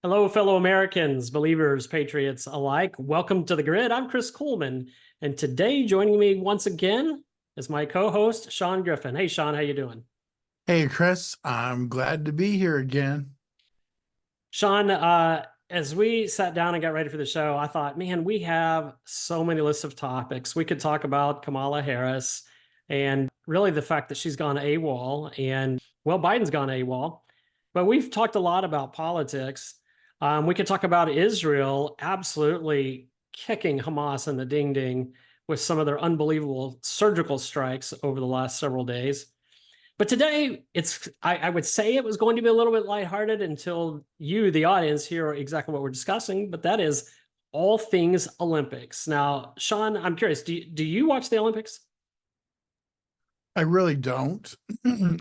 Hello, fellow Americans, believers, patriots alike. Welcome to The Grid. I'm Chris Kuhlmann, and today joining me once again is my co-host, Shaun Griffin. Hey, Shaun, how you doing? Hey, Chris, I'm glad to be here again. Shaun, as we sat down and got ready for the show, I thought, man, we have so many lists of topics. We could talk about Kamala Harris and really the fact that she's gone AWOL and, well, Biden's gone AWOL. But we've talked a lot about politics. We could talk about Israel absolutely kicking Hamas in the ding ding with some of their unbelievable surgical strikes over the last several days. But today, I would say it was going to be a little bit lighthearted until you, the audience, hear exactly what we're discussing. But that is all things Olympics. Now, Shaun, I'm curious, do you watch the Olympics? I really don't.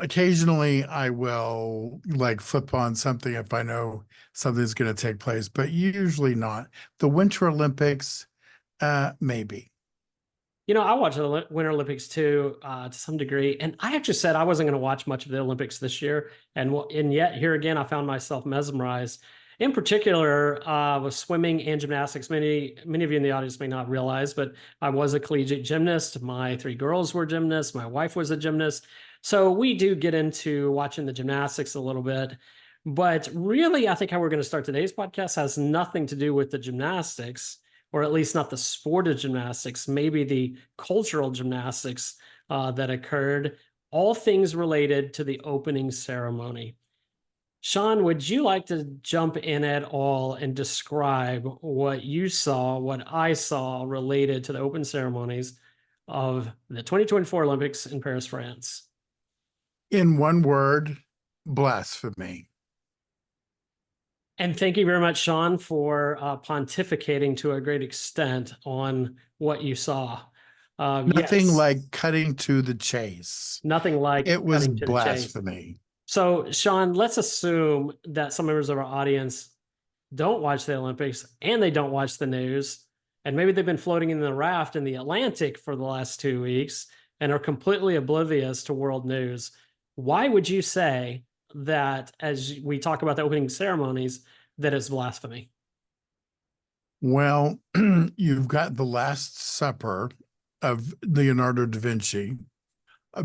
Occasionally, I will like flip on something if I know something's going to take place, but usually not. The Winter Olympics, maybe. I watch the Winter Olympics too, to some degree, and I actually said I wasn't going to watch much of the Olympics this year, and yet here again I found myself mesmerized. In particular, with swimming and gymnastics. Many of you in the audience may not realize, but I was a collegiate gymnast. My three girls were gymnasts. My wife was a gymnast, so we do get into watching the gymnastics a little bit. But really, I think how we're going to start today's podcast has nothing to do with the gymnastics, or at least not the sport of gymnastics, maybe the cultural gymnastics that occurred, all things related to the opening ceremony. Shaun, would you like to jump in at all and describe what you saw, what I saw related to the open ceremonies of the 2024 Olympics in Paris, France? In one word, blasphemy. And thank you very much, Shaun, for pontificating to a great extent on what you saw. Nothing Yes, like cutting to the chase. nothing like It was cutting to the chase. blasphemy. So, Shaun, let's assume that some members of our audience don't watch the Olympics and they don't watch the news, and maybe they've been floating in the raft in the Atlantic for the last 2 weeks and are completely oblivious to world news. Why would you say that, as we talk about the opening ceremonies, that it's blasphemy? Well, you've got the Last Supper of Leonardo da Vinci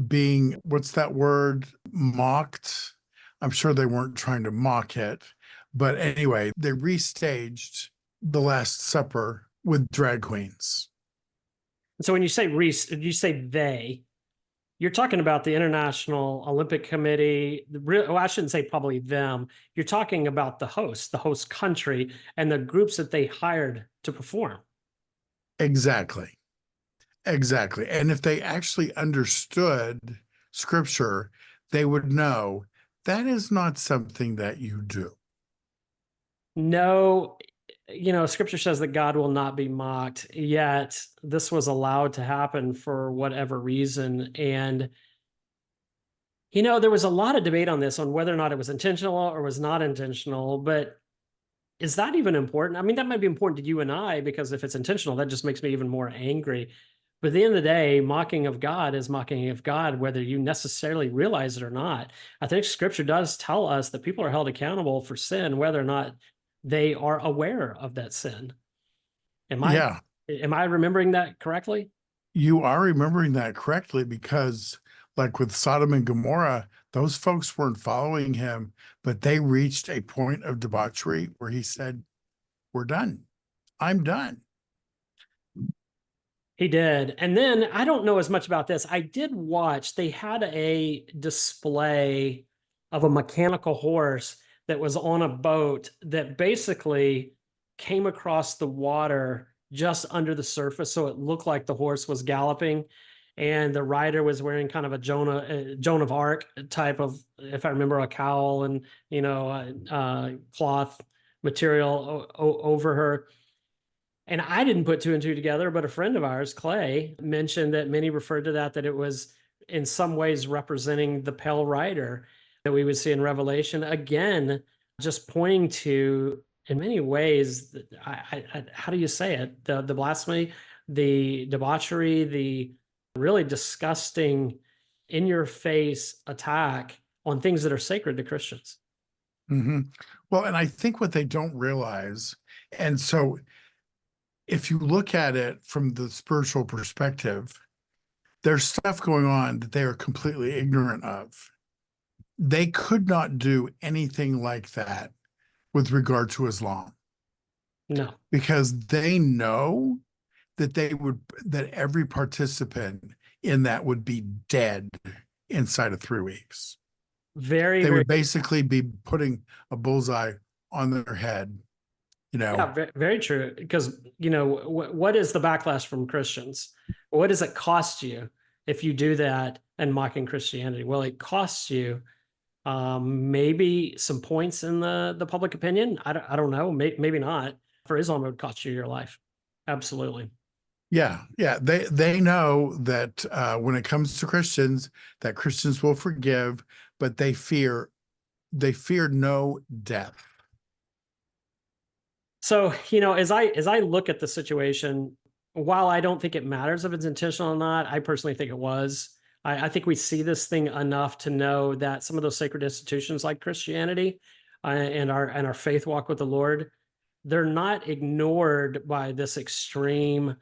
being, what's that word, mocked. I'm sure they weren't trying to mock it. But anyway, they restaged The Last Supper with drag queens. So when you say you say they, you're talking about the International Olympic Committee. Well, I shouldn't say probably them. You're talking about the host country, and the groups that they hired to perform. Exactly. Exactly. And if they actually understood scripture, they would know that is not something that you do. No, scripture says that God will not be mocked, yet this was allowed to happen for whatever reason. And, there was a lot of debate on this, on whether or not it was intentional or was not intentional. But is that even important? I mean, that might be important to you and I, because if it's intentional, that just makes me even more angry. But at the end of the day, mocking of God is mocking of God, whether you necessarily realize it or not. I think scripture does tell us that people are held accountable for sin, whether or not they are aware of that sin. Am I Yeah, am I remembering that correctly? you are remembering that correctly because, like with Sodom and Gomorrah, those folks weren't following him, but they reached a point of debauchery where he said, we're done. I'm done. He did. And then I don't know as much about this. I did watch, they had a display of a mechanical horse that was on a boat that basically came across the water just under the surface. So it looked like the horse was galloping. And the rider was wearing kind of a Joan of Arc type of, if I remember, a cowl and, cloth material over her. And I didn't put two and two together, but a friend of ours, Clay, mentioned that many referred to that it was in some ways representing the pale rider that we would see in Revelation. Again, just pointing to, in many ways, how do you say it? The blasphemy, the debauchery, the really disgusting, in your face attack on things that are sacred to Christians. Hmm. Well, and I think what they don't realize, and so if you look at it from the spiritual perspective, there's stuff going on that they are completely ignorant of. They could not do anything like that with regard to Islam No, because they know that every participant in that would be dead inside of 3 weeks. very, They very, would basically be putting a bullseye on their head, you know. yeah, very, very true. Because, what is the backlash from Christians? What does it cost you if you do that and mocking Christianity? Well, it costs you maybe some points in the public opinion. I don't know. Maybe not. For Islam, it would cost you your life. Absolutely. Yeah, yeah. They know that when it comes to Christians, that Christians will forgive, but they fear no death. So, as I look at the situation, while I don't think it matters if it's intentional or not, I personally think it was. I think we see this thing enough to know that some of those sacred institutions like Christianity and our faith walk with the Lord, they're not ignored by this extreme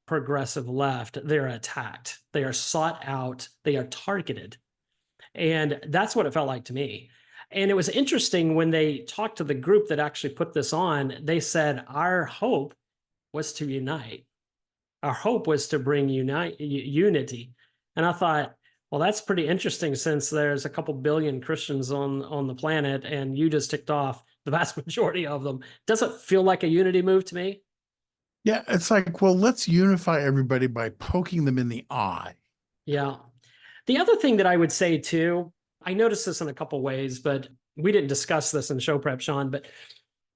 progressive left. They're attacked. They are sought out. They are targeted. And that's what it felt like to me. And it was interesting when they talked to the group that actually put this on, they said, our hope was to unite. Our hope was to bring unity. And I thought, well, that's pretty interesting since there's a couple billion Christians on the planet and you just ticked off the vast majority of them. Doesn't feel like a unity move to me. Yeah, it's like, well, let's unify everybody by poking them in the eye. Yeah. The other thing that I would say too, I noticed this in a couple ways, but we didn't discuss this in show prep, Shaun, but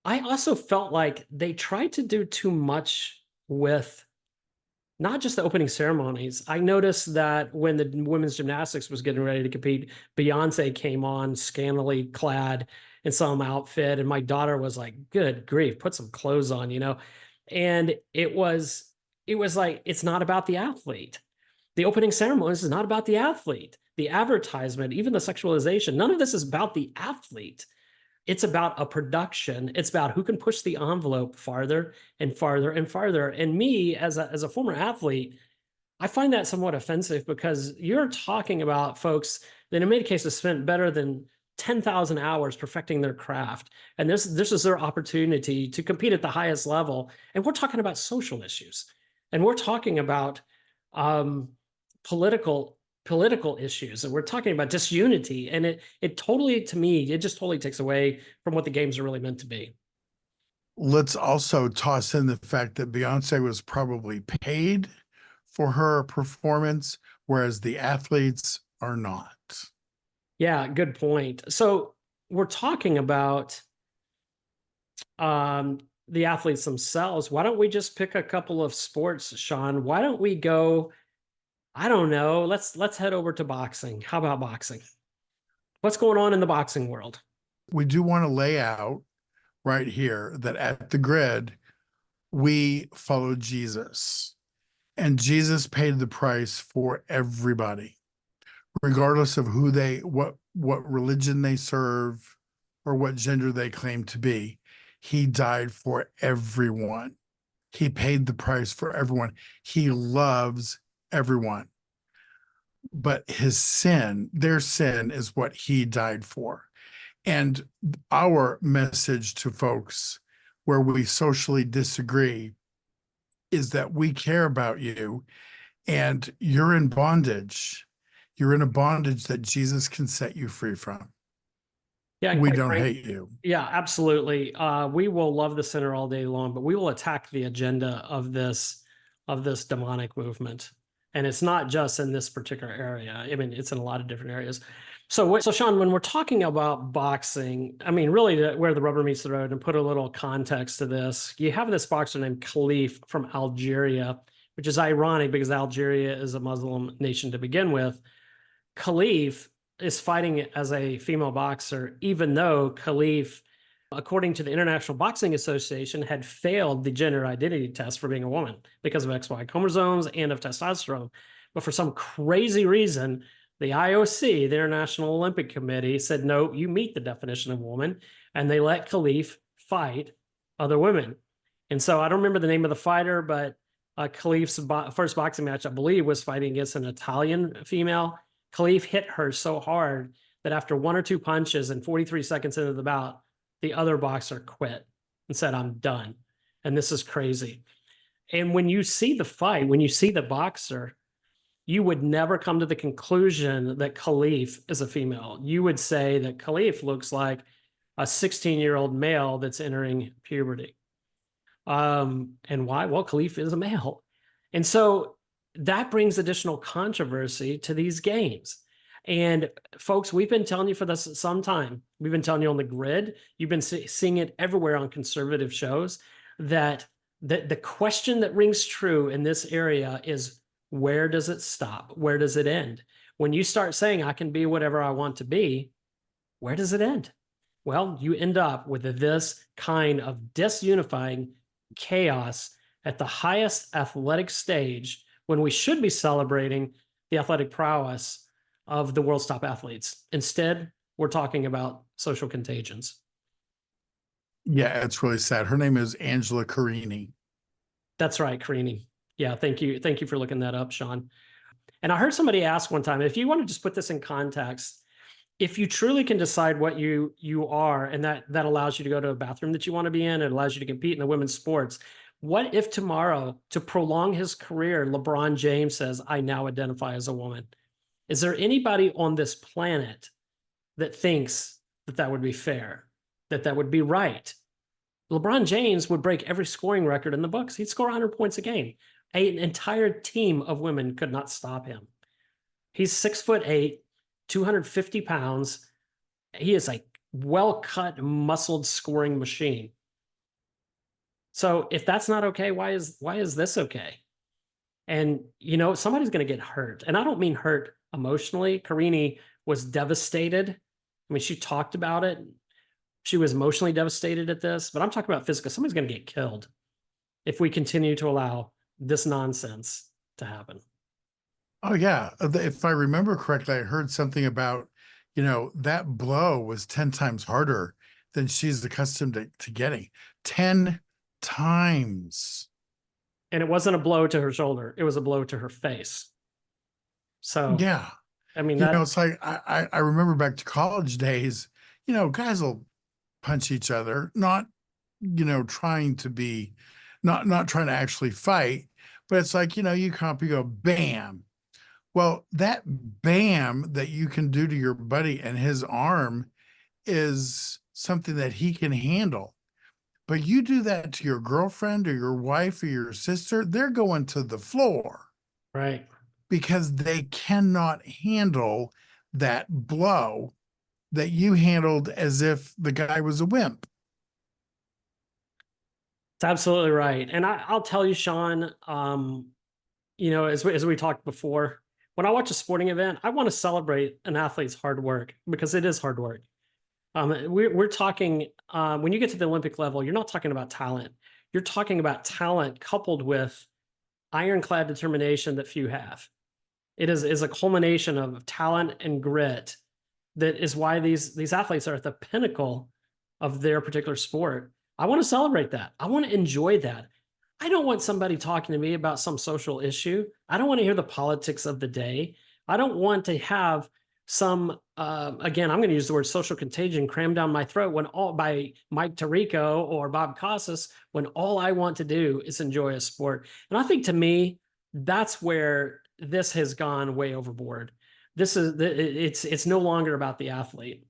I also felt like they tried to do too much with not just the opening ceremonies. I noticed that when the women's gymnastics was getting ready to compete, Beyonce came on scantily clad in some outfit, and my daughter was like, "Good grief, put some clothes on." And it was like it's not about the athlete. The opening ceremonies is not about the athlete. The advertisement, even the sexualization, none of this is about the athlete. It's about a production. It's about who can push the envelope farther and farther and farther. And me, as a former athlete, I find that somewhat offensive because you're talking about folks that in many cases spent better than 10,000 hours perfecting their craft. And this is their opportunity to compete at the highest level. And we're talking about social issues. And we're talking about um, political issues, and we're talking about disunity, and it totally, to me, it just totally takes away from what the games are really meant to be. Let's also toss in the fact that Beyonce was probably paid for her performance, whereas the athletes are not. Yeah, good point. So we're talking about um the athletes themselves. Why don't we just pick a couple of sports, Shaun? Why don't we go, I don't know, let's head over to boxing. How about boxing? What's going on in the boxing world? We do want to lay out right here that at the grid, we follow Jesus, and Jesus paid the price for everybody, regardless of what religion they serve or what gender they claim to be. He died for everyone. He paid the price for everyone. He loves everyone. But their sin is what he died for. And our message to folks where we socially disagree is that we care about you and you're in bondage. You're in a bondage that Jesus can set you free from. Yeah, and We quite don't frankly, hate you. yeah, absolutely. We will love the center all day long, but we will attack the agenda of this demonic movement. And it's not just in this particular area. I mean, it's in a lot of different areas. So Shaun, when we're talking about boxing, I mean, really where the rubber meets the road, and put a little context to this, you have this boxer named Khalif from Algeria, which is ironic because Algeria is a Muslim nation to begin with. Khalif is fighting as a female boxer, even though Khalif, according to the International Boxing Association, had failed the gender identity test for being a woman because of XY chromosomes and of testosterone. But for some crazy reason, The IOC, the International Olympic Committee, said, no, you meet the definition of woman. And they let Khalif fight other women. And so I don't remember the name of the fighter, but Khalif's first boxing match, I believe, was fighting against an Italian female. Khalif hit her so hard that after 1 or 2 punches and 43 seconds into the bout, the other boxer quit and said, I'm done. And this is crazy. And when you see the fight, when you see the boxer, you would never come to the conclusion that Khalif is a female. You would say that Khalif looks like a 16-year-old male that's entering puberty. And why? Well, Khalif is a male. And so that brings additional controversy to these games. And folks, we've been telling you for this some time. We've been telling you on the grid. You've been seeing it everywhere on conservative shows that the question that rings true in this area is, where does it stop? Where does it end? When you start saying I can be whatever I want to be, where does it end? Well, you end up with this kind of disunifying chaos at the highest athletic stage when we should be celebrating the athletic prowess of the world's top athletes. Instead, we're talking about social contagions. Yeah, it's really sad. Her name is Angela Carini. That's right, Carini. Yeah, thank you. Thank you for looking that up, Shaun. And I heard somebody ask one time, if you want to just put this in context, if you truly can decide what you are, and that allows you to go to a bathroom that you want to be in, it allows you to compete in the women's sports. What if tomorrow, to prolong his career, LeBron James says, I now identify as a woman? Is there anybody on this planet that thinks that that would be fair, that that would be right? LeBron James would break every scoring record in the books. He'd score 100 points a game. An entire team of women could not stop him. He's 6'8", 250 pounds. He is a well-cut, muscled scoring machine. So if that's not okay, why is this okay? And, you know, somebody's going to get hurt. And I don't mean hurt emotionally. Carini was devastated. I mean, she talked about it. She was emotionally devastated at this, but I'm talking about physical. Somebody's going to get killed if we continue to allow this nonsense to happen. Oh yeah. If I remember correctly, I heard something about, that blow was 10 times harder than she's accustomed to getting. 10 times. And it wasn't a blow to her shoulder. It was a blow to her face. So, yeah. I mean, it's like, I remember back to college days, guys will punch each other, not, trying to be, not trying to actually fight, but it's like, you come up, you go, bam. Well, that bam that you can do to your buddy and his arm is something that he can handle. But you do that to your girlfriend or your wife or your sister, they're going to the floor. Right. Because they cannot handle that blow that you handled as if the guy was a wimp. It's absolutely right. And I'll tell you, Shaun, as we talked before, when I watch a sporting event, I want to celebrate an athlete's hard work because it is hard work. We're talking, when you get to the Olympic level, you're not talking about talent. You're talking about talent coupled with ironclad determination that few have. It is a culmination of talent and grit that is why these athletes are at the pinnacle of their particular sport. I want to celebrate that. I want to enjoy that. I don't want somebody talking to me about some social issue. I don't want to hear the politics of the day. I don't want to have some, again, I'm going to use the word social contagion crammed down my throat by Mike Tirico or Bob Costas, when all I want to do is enjoy a sport. And I think, to me, that's where this has gone way overboard. It's no longer about the athlete.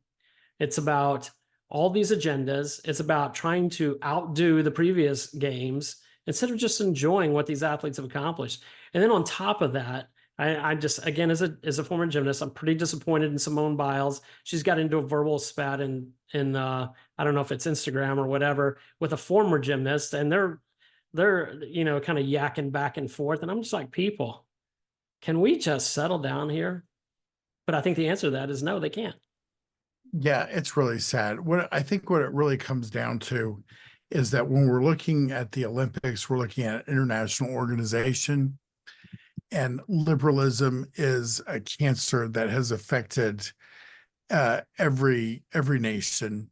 It's about all these agendas. It's about trying to outdo the previous games instead of just enjoying what these athletes have accomplished. And then on top of that, I just, again, as a former gymnast, I'm pretty disappointed in Simone Biles. She's got into a verbal spat in I don't know if it's Instagram or whatever, with a former gymnast, and they're kind of yakking back and forth. And I'm just like, people, can we just settle down here? But I think the answer to that is no, they can't. Yeah, it's really sad. What it really comes down to is that when we're looking at the Olympics, we're looking at an international organization. and liberalism is a cancer that has affected every nation,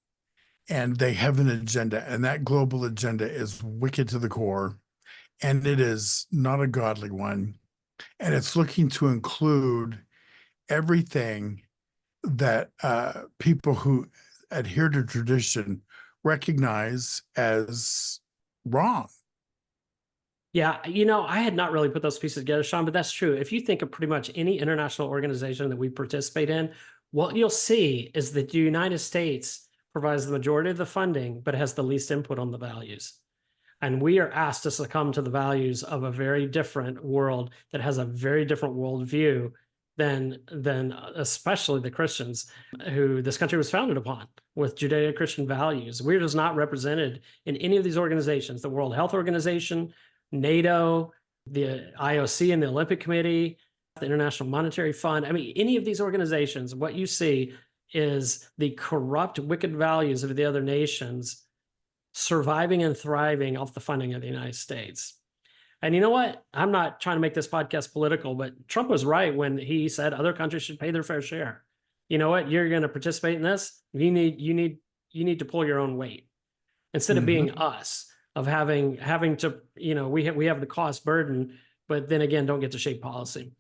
and they have an agenda, and that global agenda is wicked to the core, and it is not a godly one, and it's looking to include everything that people who adhere to tradition recognize as wrong. Yeah, you know, I had not really put those pieces together, Shaun, but that's true. If you think of pretty much any international organization that we participate in, what you'll see is that the United States provides the majority of the funding, but has the least input on the values. And we are asked to succumb to the values of a very different world that has a very different worldview than especially the Christians who this country was founded upon with Judeo-Christian values. We're just not represented in any of these organizations, the World Health Organization, NATO, the IOC and the Olympic Committee, the International Monetary Fund. I mean, any of these organizations, what you see is the corrupt, wicked values of the other nations surviving and thriving off the funding of the United States. And you know what? I'm not trying to make this podcast political, but Trump was right when he said other countries should pay their fair share. You know what? You're going to participate in this. You need to pull your own weight instead of being us of having to, you know, we have the cost burden, but then again, don't get to shape policy.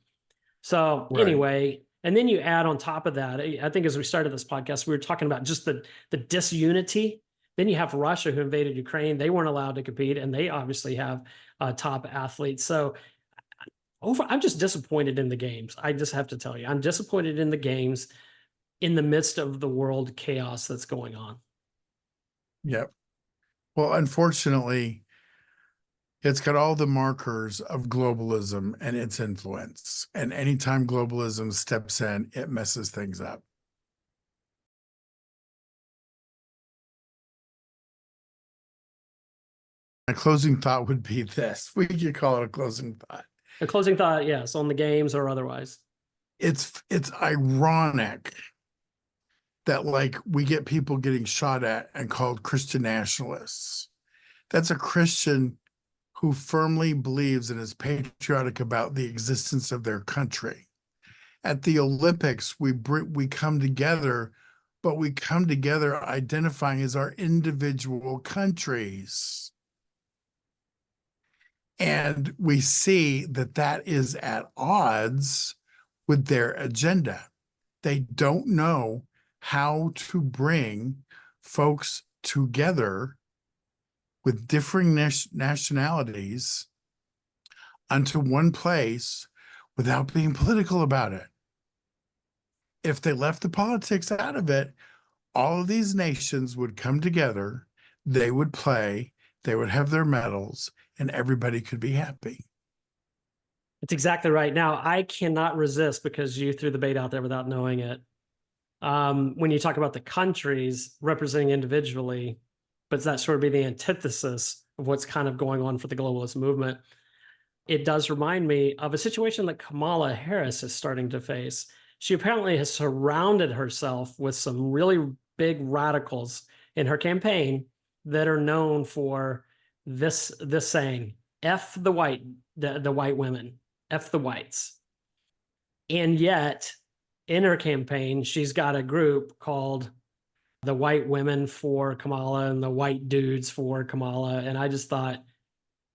So Right. Anyway, and then you add on top of that, I think as we started this podcast, we were talking about just the disunity. Then you have Russia who invaded Ukraine. They weren't allowed to compete, and they obviously have top athletes. So I'm just disappointed in the games. I just have to tell you, I'm disappointed in the games in the midst of the world chaos that's going on. Yep. Well, unfortunately, it's got all the markers of globalism and its influence. And anytime globalism steps in, it messes things up. My closing thought would be this. We could call it a closing thought. A closing thought, yes, on the games or otherwise. It's ironic that like we get people getting shot at and called Christian nationalists. That's a Christian who firmly believes and is patriotic about the existence of their country. At the Olympics, we come together, but we come together identifying as our individual countries. And we see that that is at odds with their agenda. They don't know how to bring folks together with differing nationalities onto one place without being political about it. If they left the politics out of it, all of these nations would come together, they would play, they would have their medals, and everybody could be happy. It's exactly right. Now, I cannot resist, because you threw the bait out there without knowing it. When you talk about the countries representing individually, but that sort of be the antithesis of what's kind of going on for the globalist movement, it does remind me of a situation that Kamala Harris is starting to face. She apparently has surrounded herself with some really big radicals in her campaign that are known for this saying, F the white women, F the whites. And yet in her campaign, she's got a group called the White Women for Kamala and the White Dudes for Kamala. And I just thought,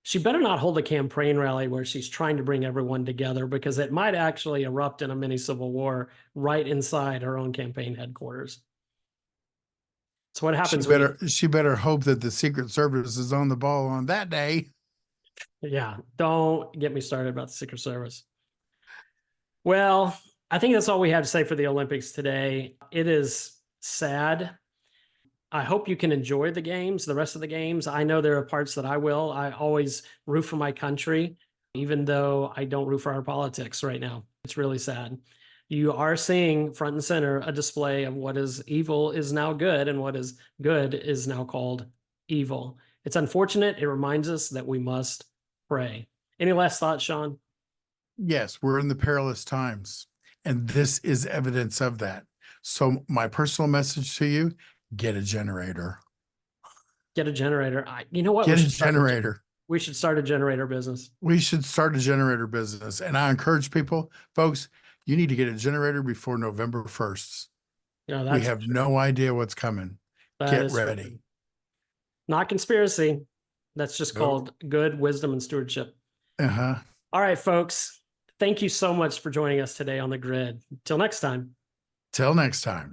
she better not hold a campaign rally where she's trying to bring everyone together, because it might actually erupt in a mini civil war right inside her own campaign headquarters. So what happens She better hope that the Secret Service is on the ball on that day. Yeah, don't get me started about the Secret Service. Well, I think that's all we have to say for the Olympics today. It is sad. I hope you can enjoy the games, the rest of the games. I know there are parts that I will. I always root for my country, even though I don't root for our politics right now. It's really sad. You are seeing front and center a display of what is evil is now good, and what is good is now called evil. It's unfortunate. It reminds us that we must pray. Any last thoughts, Shaun? Yes, we're in the perilous times, and this is evidence of that. So my personal message to you, get a generator. Get a generator. You know what? Get a generator. We should start a generator business. We should start a generator business. And I encourage people, folks, you need to get a generator before November 1st. Yeah, We that's have no idea what's coming. that Get is true. ready. Not conspiracy. That's just Nope. called good wisdom and stewardship. Uh-huh. All right, folks. Thank you so much for joining us today on The Grid. Till next time. Till next time.